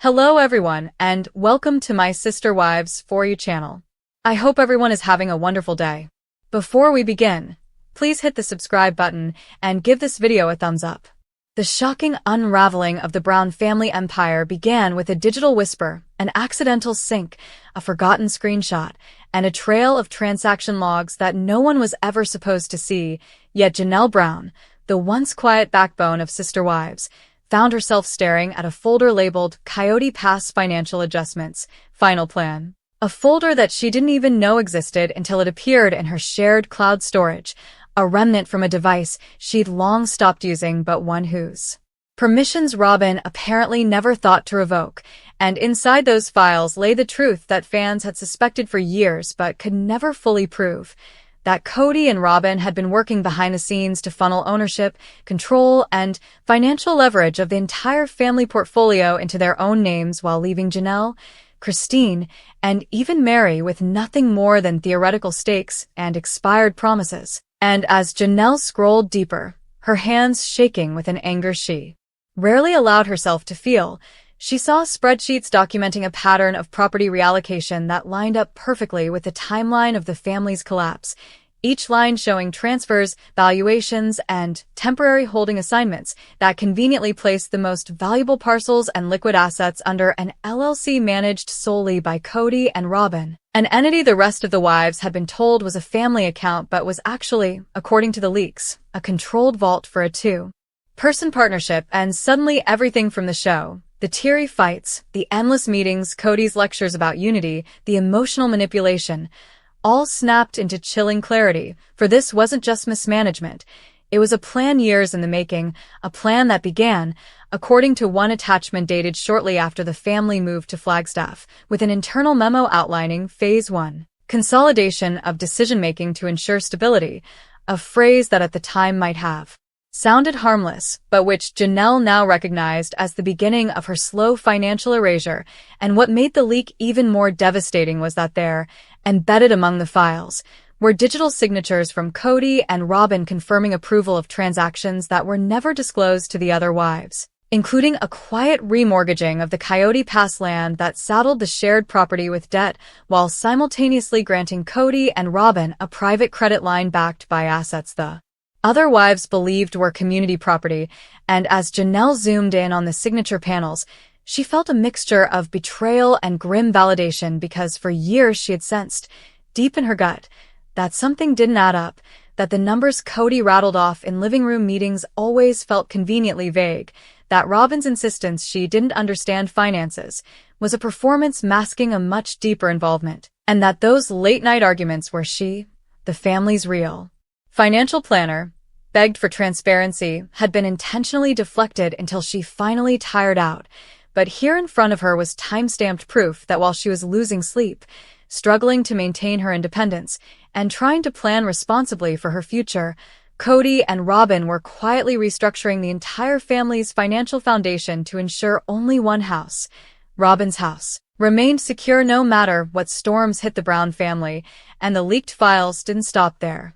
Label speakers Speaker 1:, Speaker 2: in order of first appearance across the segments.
Speaker 1: Hello everyone, and welcome to my Sister Wives For You channel. I hope everyone is having a wonderful day. Before we begin, please hit the subscribe button and give this video a thumbs up. The shocking unraveling of the Brown family empire began with a digital whisper, an accidental sync, a forgotten screenshot, and a trail of transaction logs that no one was ever supposed to see, yet Janelle Brown, the once quiet backbone of Sister Wives, found herself staring at a folder labeled Kody Pass Financial Adjustments, Final Plan. A folder that she didn't even know existed until it appeared in her shared cloud storage, a remnant from a device she'd long stopped using but one whose permissions Robyn apparently never thought to revoke, and inside those files lay the truth that fans had suspected for years but could never fully prove. That Kody and Robyn had been working behind the scenes to funnel ownership, control, and financial leverage of the entire family portfolio into their own names while leaving Janelle, Christine, and even Mary with nothing more than theoretical stakes and expired promises. And as Janelle scrolled deeper, her hands shaking with an anger she rarely allowed herself to feel, she saw spreadsheets documenting a pattern of property reallocation that lined up perfectly with the timeline of the family's collapse, each line showing transfers, valuations, and temporary holding assignments that conveniently placed the most valuable parcels and liquid assets under an LLC managed solely by Kody and Robyn, an entity the rest of the wives had been told was a family account but was actually, according to the leaks, a controlled vault for a two-person partnership. And suddenly everything from the show, the teary fights, the endless meetings, Kody's lectures about unity, the emotional manipulation, all snapped into chilling clarity, for this wasn't just mismanagement. It was a plan years in the making, a plan that began, according to one attachment dated shortly after the family moved to Flagstaff, with an internal memo outlining Phase 1, consolidation of decision-making to ensure stability, a phrase that at the time might have sounded harmless, but which Janelle now recognized as the beginning of her slow financial erasure. And what made the leak even more devastating was that there, embedded among the files, were digital signatures from Kody and Robyn confirming approval of transactions that were never disclosed to the other wives, including a quiet remortgaging of the Kody Pass land that saddled the shared property with debt, while simultaneously granting Kody and Robyn a private credit line backed by assets the other wives believed were community property. And as Janelle zoomed in on the signature panels, she felt a mixture of betrayal and grim validation, because for years she had sensed, deep in her gut, that something didn't add up, that the numbers Kody rattled off in living room meetings always felt conveniently vague, that Robyn's insistence she didn't understand finances was a performance masking a much deeper involvement, and that those late-night arguments where she, the family's real financial planner, begged for transparency had been intentionally deflected until she finally tired out. But here in front of her was time-stamped proof that while she was losing sleep, struggling to maintain her independence, and trying to plan responsibly for her future, Kody and Robyn were quietly restructuring the entire family's financial foundation to ensure only one house, Robyn's house, remained secure no matter what storms hit the Brown family. And the leaked files didn't stop there.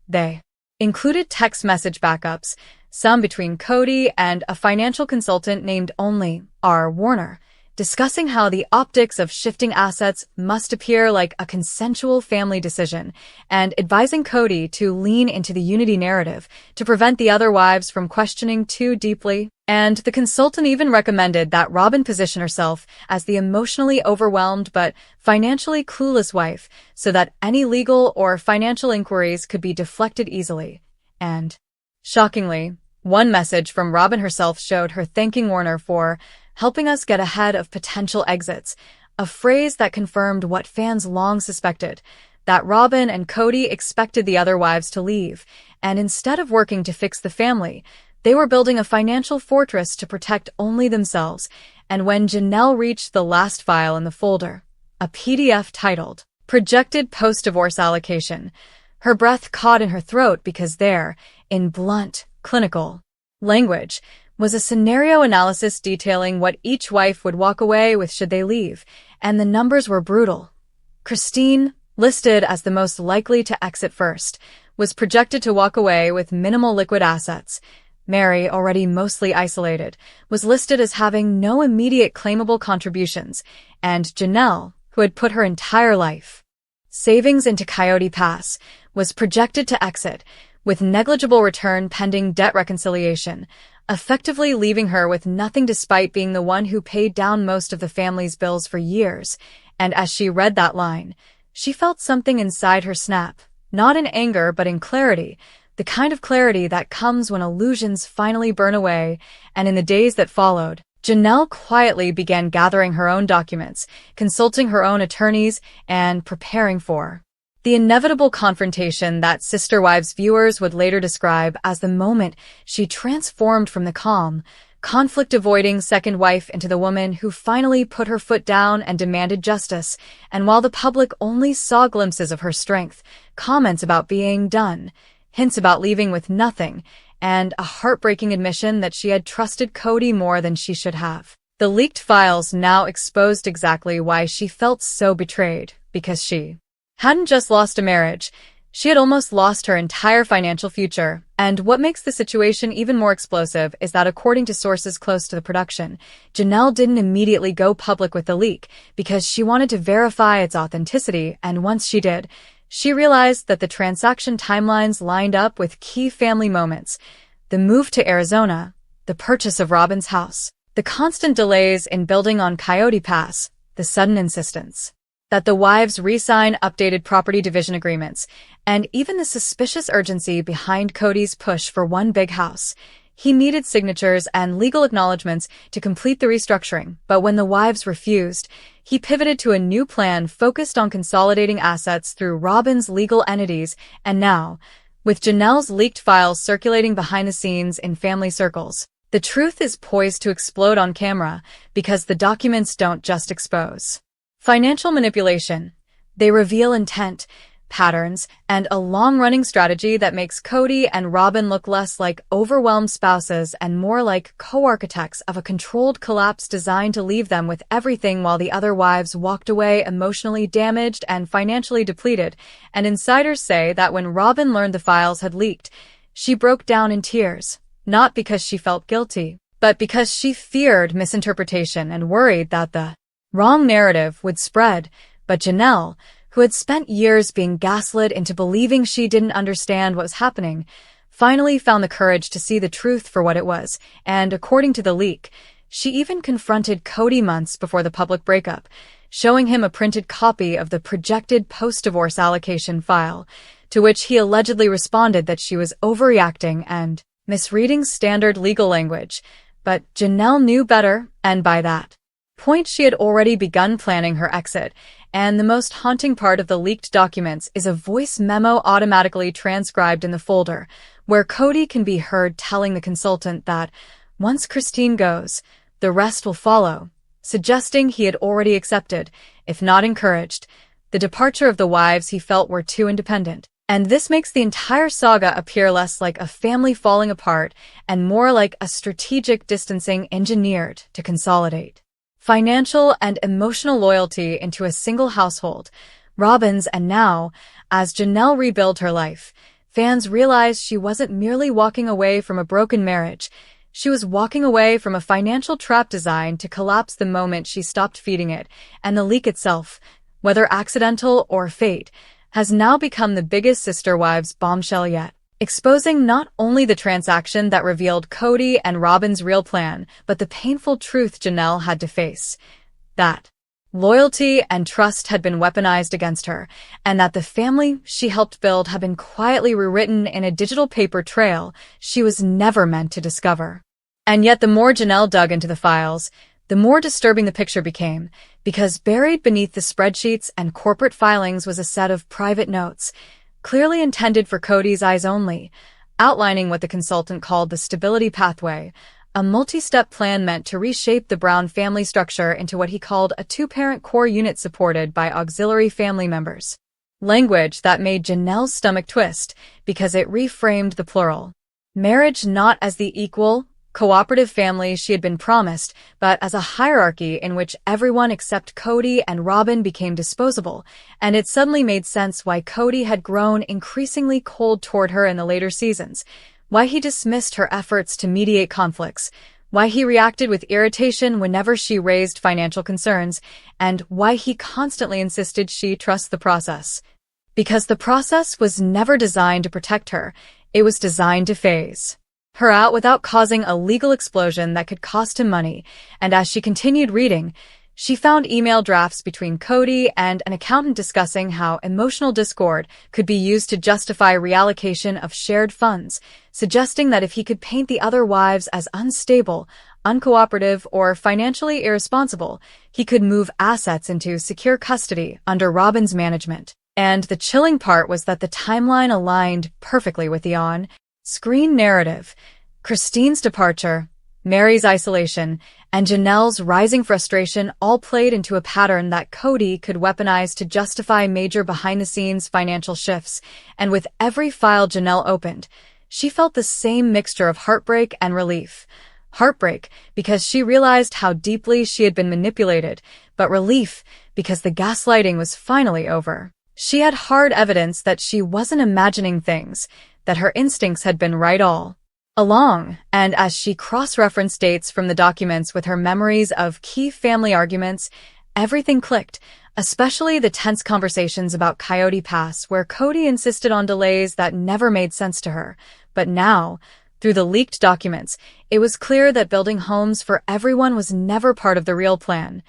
Speaker 1: They included text message backups, some between Kody and a financial consultant named only R. Warner, discussing how the optics of shifting assets must appear like a consensual family decision, and advising Kody to lean into the unity narrative to prevent the other wives from questioning too deeply. And the consultant even recommended that Robyn position herself as the emotionally overwhelmed but financially clueless wife, so that any legal or financial inquiries could be deflected easily. And shockingly, one message from Robyn herself showed her thanking Warner for helping us get ahead of potential exits, a phrase that confirmed what fans long suspected, that Robyn and Kody expected the other wives to leave, and instead of working to fix the family, they were building a financial fortress to protect only themselves. And when Janelle reached the last file in the folder, a PDF titled Projected Post-Divorce Allocation, her breath caught in her throat, because there, in blunt, clinical language, was a scenario analysis detailing what each wife would walk away with should they leave, and the numbers were brutal. Christine, listed as the most likely to exit first, was projected to walk away with minimal liquid assets. Mary, already mostly isolated, was listed as having no immediate claimable contributions, and Janelle, who had put her entire life savings into Coyote Pass, was projected to exit, with negligible return pending debt reconciliation, effectively leaving her with nothing despite being the one who paid down most of the family's bills for years. And as she read that line, she felt something inside her snap, not in anger but in clarity, the kind of clarity that comes when illusions finally burn away. And in the days that followed, Janelle quietly began gathering her own documents, consulting her own attorneys, and preparing for the inevitable confrontation that Sister Wives viewers would later describe as the moment she transformed from the calm, conflict-avoiding second wife into the woman who finally put her foot down and demanded justice. And while the public only saw glimpses of her strength, comments about being done, hints about leaving with nothing, and a heartbreaking admission that she had trusted Kody more than she should have, the leaked files now exposed exactly why she felt so betrayed, because she hadn't just lost a marriage, she had almost lost her entire financial future. And what makes the situation even more explosive is that according to sources close to the production, Janelle didn't immediately go public with the leak because she wanted to verify its authenticity, and once she did, she realized that the transaction timelines lined up with key family moments: the move to Arizona, the purchase of Robyn's house, the constant delays in building on Coyote Pass, the sudden insistence that the wives re-sign updated property division agreements, and even the suspicious urgency behind Kody's push for one big house. He needed signatures and legal acknowledgments to complete the restructuring, but when the wives refused, he pivoted to a new plan focused on consolidating assets through Robyn's legal entities. And now, with Janelle's leaked files circulating behind the scenes in family circles, the truth is poised to explode on camera, because the documents don't just expose financial manipulation. They reveal intent, patterns, and a long-running strategy that makes Kody and Robyn look less like overwhelmed spouses and more like co-architects of a controlled collapse designed to leave them with everything while the other wives walked away emotionally damaged and financially depleted. And insiders say that when Robyn learned the files had leaked, she broke down in tears, not because she felt guilty, but because she feared misinterpretation and worried that the wrong narrative would spread. But Janelle, who had spent years being gaslit into believing she didn't understand what was happening, finally found the courage to see the truth for what it was. And according to the leak, she even confronted Kody months before the public breakup, showing him a printed copy of the projected post-divorce allocation file, to which he allegedly responded that she was overreacting and misreading standard legal language. But Janelle knew better, and by that point she had already begun planning her exit. And the most haunting part of the leaked documents is a voice memo automatically transcribed in the folder, where Kody can be heard telling the consultant that once Christine goes, the rest will follow, suggesting he had already accepted, if not encouraged, the departure of the wives he felt were too independent. And this makes the entire saga appear less like a family falling apart and more like a strategic distancing engineered to consolidate financial and emotional loyalty into a single household, Robyn's. And now, as Janelle rebuilt her life, fans realized she wasn't merely walking away from a broken marriage, she was walking away from a financial trap designed to collapse the moment she stopped feeding it. And the leak itself, whether accidental or fate, has now become the biggest Sister Wives bombshell yet, exposing not only the transaction that revealed Kody and Robyn's real plan, but the painful truth Janelle had to face: that loyalty and trust had been weaponized against her, and that the family she helped build had been quietly rewritten in a digital paper trail she was never meant to discover. And yet the more Janelle dug into the files, the more disturbing the picture became, because buried beneath the spreadsheets and corporate filings was a set of private notes, clearly intended for Kody's eyes only, outlining what the consultant called the stability pathway, a multi-step plan meant to reshape the Brown family structure into what he called a two-parent core unit supported by auxiliary family members. Language that made Janelle's stomach twist, because it reframed the plural marriage not as the equal, cooperative family she had been promised, but as a hierarchy in which everyone except Kody and Robyn became disposable. And it suddenly made sense why Kody had grown increasingly cold toward her in the later seasons. why he dismissed her efforts to mediate conflicts, why he reacted with irritation whenever she raised financial concerns, and why he constantly insisted she trust the process. Because the process was never designed to protect her, it was designed to phase her out without causing a legal explosion that could cost him money. And as she continued reading, she found email drafts between Kody and an accountant discussing how emotional discord could be used to justify reallocation of shared funds, suggesting that if he could paint the other wives as unstable, uncooperative, or financially irresponsible, he could move assets into secure custody under Robyn's management. And the chilling part was that the timeline aligned perfectly with the on-screen narrative. Christine's departure, Mary's isolation, and Janelle's rising frustration all played into a pattern that Kody could weaponize to justify major behind-the-scenes financial shifts. And with every file Janelle opened, she felt the same mixture of heartbreak and relief. Heartbreak because she realized how deeply she had been manipulated, but relief because the gaslighting was finally over. She had hard evidence that she wasn't imagining things, that her instincts had been right all along, and as she cross-referenced dates from the documents with her memories of key family arguments, everything clicked, especially the tense conversations about Coyote Pass where Kody insisted on delays that never made sense to her. But now, through the leaked documents, it was clear that building homes for everyone was never part of the real plan.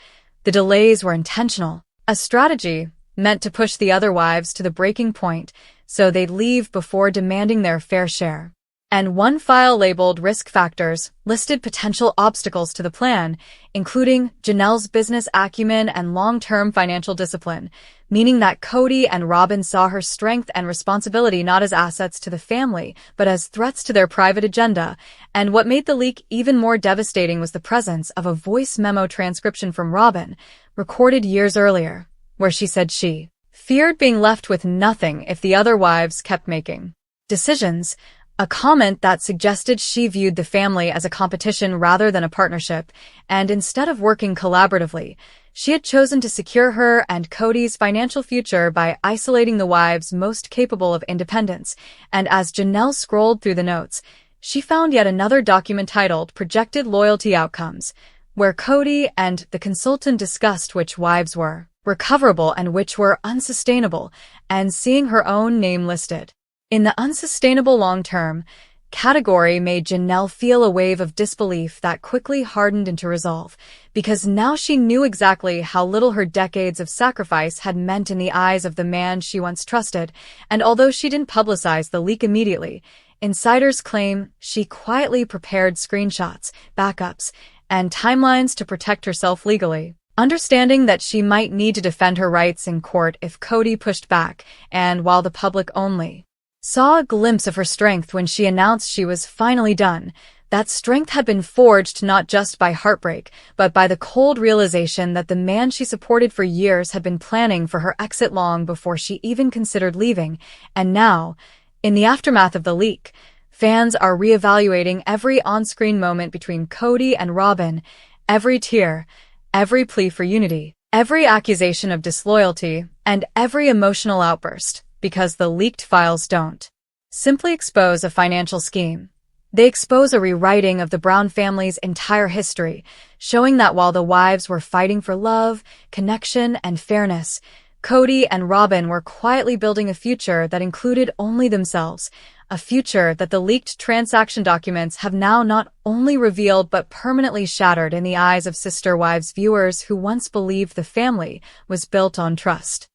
Speaker 1: The delays were intentional, a strategy meant to push the other wives to the breaking point so they'd leave before demanding their fair share. And one file labeled Risk Factors listed potential obstacles to the plan, including Janelle's business acumen and long-term financial discipline, meaning that Kody and Robyn saw her strength and responsibility not as assets to the family, but as threats to their private agenda. And what made the leak even more devastating was the presence of a voice memo transcription from Robyn, recorded years earlier, where she said she feared being left with nothing if the other wives kept making decisions, a comment that suggested she viewed the family as a competition rather than a partnership, and instead of working collaboratively, she had chosen to secure her and Kody's financial future by isolating the wives most capable of independence. And as Janelle scrolled through the notes, she found yet another document titled Projected Loyalty Outcomes, where Kody and the consultant discussed which wives were recoverable and which were unsustainable, and seeing her own name listed in the unsustainable long-term category made Janelle feel a wave of disbelief that quickly hardened into resolve, because now she knew exactly how little her decades of sacrifice had meant in the eyes of the man she once trusted. And although she didn't publicize the leak immediately, insiders claim she quietly prepared screenshots, backups, and timelines to protect herself legally, understanding that she might need to defend her rights in court if Kody pushed back. And while the public only saw a glimpse of her strength when she announced she was finally done, that strength had been forged not just by heartbreak, but by the cold realization that the man she supported for years had been planning for her exit long before she even considered leaving. And now, in the aftermath of the leak, fans are reevaluating every on-screen moment between Kody and Robyn, every tear, every plea for unity, every accusation of disloyalty, and every emotional outburst. Because the leaked files don't simply expose a financial scheme. They expose a rewriting of the Brown family's entire history, showing that while the wives were fighting for love, connection, and fairness, Kody and Robyn were quietly building a future that included only themselves, a future that the leaked transaction documents have now not only revealed but permanently shattered in the eyes of Sister Wives viewers who once believed the family was built on trust.